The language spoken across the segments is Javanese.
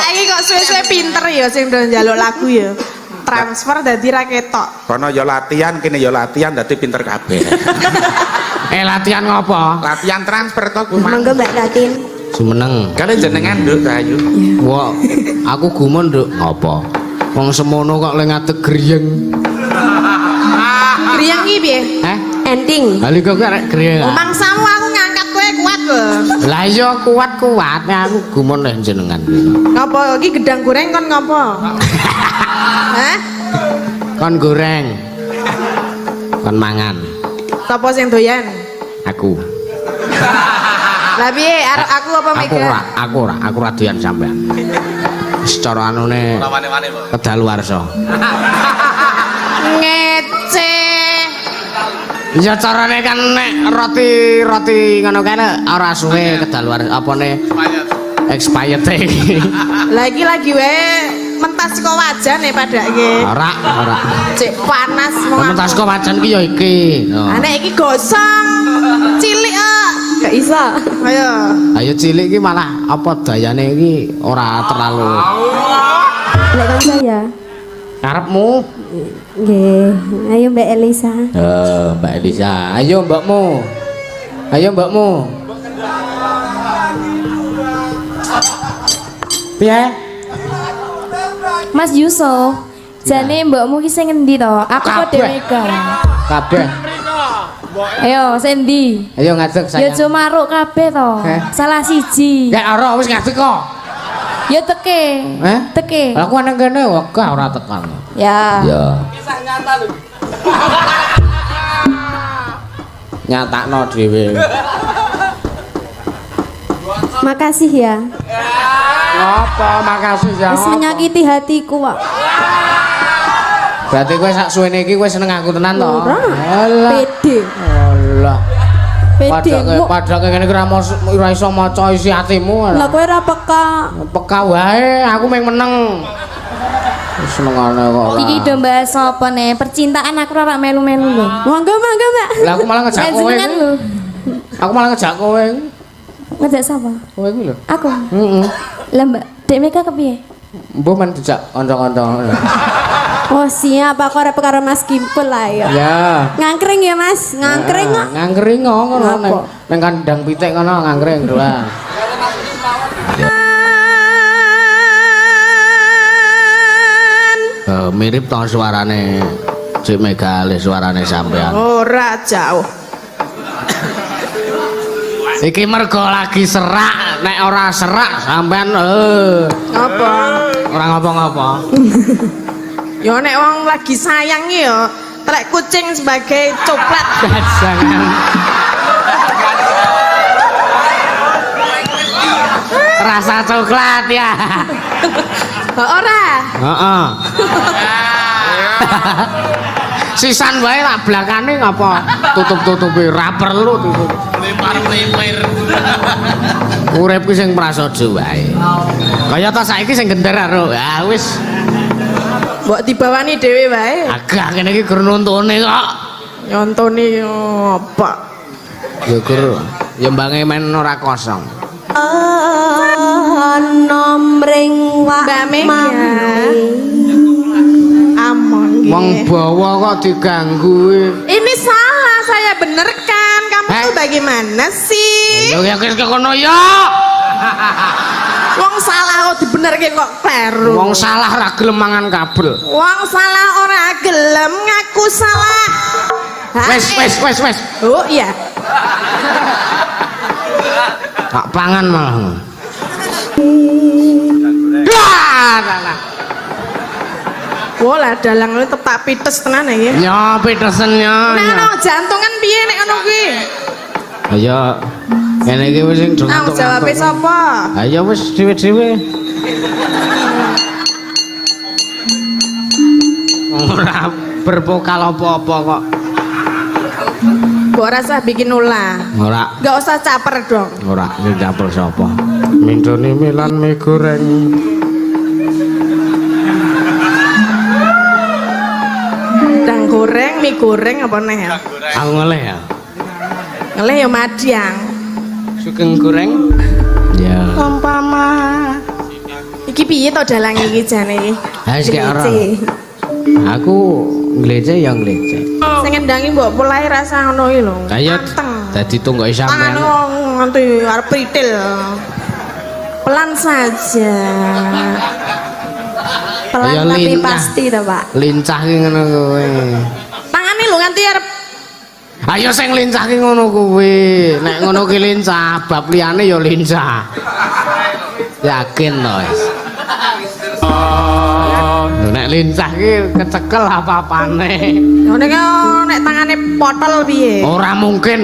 saiki kok suwe-suwe pinter ya sing do njaluk lagu ya. Transfer dadi ra ketok. Kono ya latihan, kene ya latihan dadi pinter kabeh. Latihan ngopo? Latihan transfer to ku. Monggo Mbak Datin. Jumeneng. Kalian jenengan Nduk Rahayu. Wah, aku gumun Nduk. Apa? Wong semono kok le ngadeg griyeng. Griyeng iki piye? Ending. Bali kok arek griyeng. Mangsamu aku ngangkat kowe kuat lho. Lah iya kuat-kuat aku gumun nek jenengan. Ngapa iki gedang goreng kon ngapa? Hah? Kon goreng. Kon mangan. Sapa sing doyan? Aku. Lah piye arep aku apa Mega? Aku ora doyan sampean. Secara anune kedaluwarsa. Ngece. Ya carane kan nek roti ngono kene ora suwe kedaluwarsa apane expired iki. Lah iki lagi wae mentas kok wajan ya padake. Ora. Cek panas mau. Mentas kok wajan ki ya iki. Nek iki gosong. Cilik ah. Gak bisa. Ayo cilik iki malah apa dayane iki ora terlalu. Lek kan saya. Karepmu? Nggih. Ayo Mbak Elisa. Mbak Elisa. Ayo mbakmu. Piye? Mas Yusuf, jane mbokmu ki sing endi to? Aku kok Deweka. Kabeh. Ayo, sing endi? Ayo ngadeg Ya sayang. cuma maruk kabeh to. Salah siji. Ya ora wis ngadeg kok. Ya teke. Teke. Aku nang kene wegah ora tekan. Ya. Ya. Kisah nyata lho. Nyatakno dhewe. Makasih ya. Apa makasih ya. Wis menyakiti hatiku kok. Berarti kowe sak suwene iki kowe seneng aku tenan to? Ora. Alah. Pede. Allah. Pede. Padake kene ora iso maca isi atimu. Lah kowe ora peka. Peka wae, aku meng meneng. Senengane kok. Iki do bahas apa nih? Percintaan aku ora melu-melu lho. Monggo Mbak. Lah aku malah ngejak kowe. Jenengan lho. Aku malah ngejak kowe. Ngejak sapa? Kowe iki lho. Aku. Heeh. Lah Mbak, Dek Mega kepiye? Mbok men dijak kanca-kanca. Oh siap, aku arep karo Mas Kimpul lah ya. Ya. Ngangkring ya Mas, ngangkring kok. Ngangkring ngono ning kandang pitik ngono ngangkring doang. Mirip to suarane Cik Mega le suarane sampean. Ora jauh. Iki mergo lagi serak, nek ora serak sampean Apa? ora ngapa-ngapa. Ya nek wong lagi sayang ya, telek kucing sebagai coklat. Jangan. Rasa coklat ya. Ora. Heeh. Sisan wae lah belakane ngapa tutup-tutupi ra perlu tutup. Lepar-lepir. Urip ki sing prasaja wae. Kaya ta saiki sing gender karo. Ya wis. Mbok dibawani dhewe wae. Agak kene iki gur nuntune kok. Nyontoni apa? Ya gur ya mbange men ora kosong. Nomring wak Mbak Mega. Amon nggih. Wong bawa kok diganggu. Ini salah, saya benerkan. Kamu tuh bagaimana sih? Ya wis kono ya. Wong salah kok dibenerke kok kleru. Wong salah ra gelem mangan kabel. Wong salah ora gelem ngaku salah. Wes. Oh iya. Tak pangan malah. Lah. Wah, dalang lu tetap pites tenan ya. Ya pitesen ya. Nah, jantungan piye nek ngono kuwi? Ayo. Kene iki wis sing Ah, jawabe sapa? Ayo wis dhewe-dhewe. Ora berpokal apa-apa kok. Mbok rasa bikin ulah. Ora. Enggak usah caper dong. Ora iki campur sapa. Mindone milan mie goreng. Dang goreng, mie goreng apa neh ya? Aku ngeleh ya. Ngeleh ya Madiang. Sugeng goreng. Ya. Umpama iki piye to dalang iki jane iki? Ha wis gak ora. Aku nglece ya nglece. Sing ngendangi mbok polahe rasa ngono iki lho. Ayo Mateng. dadi tunggoke sampean. Tangan nganti arep pritil. Pelan saja. Pelan Ya, tapi lincah. pasti toh, Pak. Lincah ki ngono kuwi. Tangane lho nganti arep Ayo sing lincah ki ngono kuwi. Nek ngono ki lincah, bab liyane ya lincah. Yakin to wis. Nek lincah ki kecekel apa-apane. ngene ki nek tangane potol piye? Ora mungkin.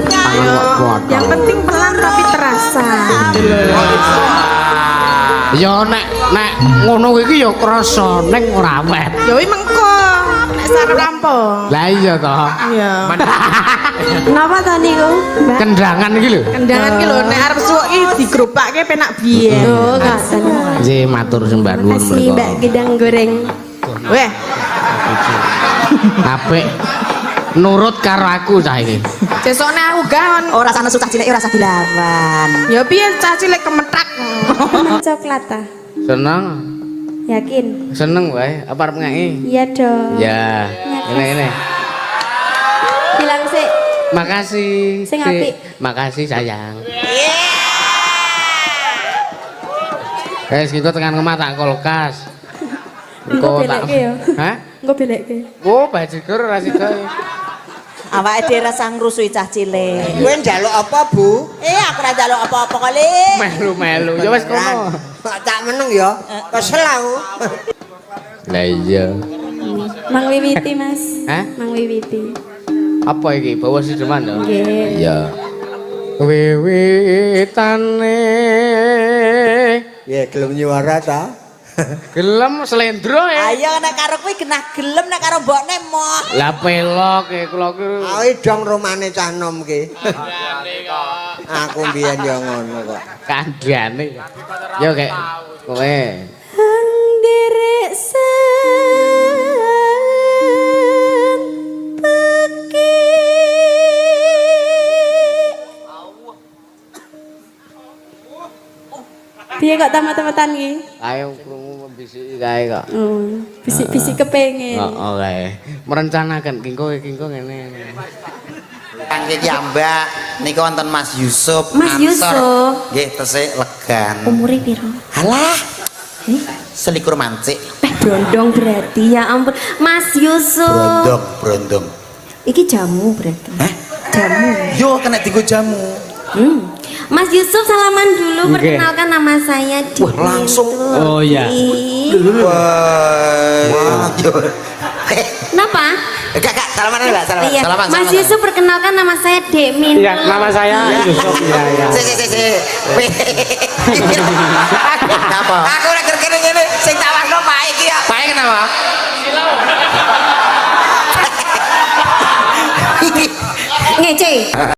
Tangan Ayo, kok potol. yang penting pelan tapi terasa. Ya nek ngono iki ya krasa ning ora wet. Ya wi mengko nek sarep kampung. Lah iya to. Iya. Kenapa tadi niku, Mbak? Kendangan iki lho. Kendangan ki lho nek arep suwuk iki digrobake penak biyen. Oh, ngoten. Nggih matur sembah nuwun Makasih Mbak Gedang Goreng. Weh, Apik. Nurut karo aku cah iki. sesone aku gaon. Ora sana susah cilik ora usah dilawan. Ya piye cah cilik kemetak. Coklat ta? Seneng. Yakin? Seneng wae. Apa arep ngeki? Iya dong. Ya. Ini. Bilang sih. Makasih. Sing Dik. apik. Makasih sayang. Guys, kita tekan kemah tak kulkas. Engko belekke ya. Hah? Engko belekke. Oh, bajigur ora sida. Awake dhewe rasa ngrusui cah cilik. Kowe njaluk apa, Bu? Aku ora njaluk apa-apa kok, Le. Melu-melu. Ya wis kono. Tak meneng ya. Kesel aku. Lah iya. Mang Wiwiti, Mas. Hah? Mang Wiwiti. Apa iki? Bawa sideman to? Nggih. Iya. Wiwitane Ya gelem nyuara ta? gelem slendro ya. Ayo nek karo kuwi genah gelem nek karo mbokne moh. Lah pelok e kula ki. Ae dong romane cah nom ki. Aku mbiyen ya ngono kok. Kandhane. Yo kek kowe. Hang derek sen peki. Piye kok tamat-tamatan iki? Ayo krungu mbisiki kae kok. Oh, bisik-bisik kepengin. Heeh kae. Merencanakan kingko ngene. Kangge Mbak niku wonten Mas Yusuf. Mas Yusuf. Nggih, tesih legan. Umure piro? Halah. Selikur mancik. Brondong berarti ya ampun. Mas Yusuf. Brondong. Iki jamu berarti. Hah? Jamu. Yo kena dienggo jamu. Mas Yusuf salaman dulu, Oke. perkenalkan nama saya Dini. langsung. Oh, iya. Wah. Yo. Kenapa? Kak, salaman Mbak, salaman. Iya. Salaman. Mas Yusuf perkenalkan nama saya Demin. Iya, nama saya Yusuf. Iya. Si. Apa? Aku ora kene ngene sing tak warno pae iki ya. Pae kenapa? Ngece.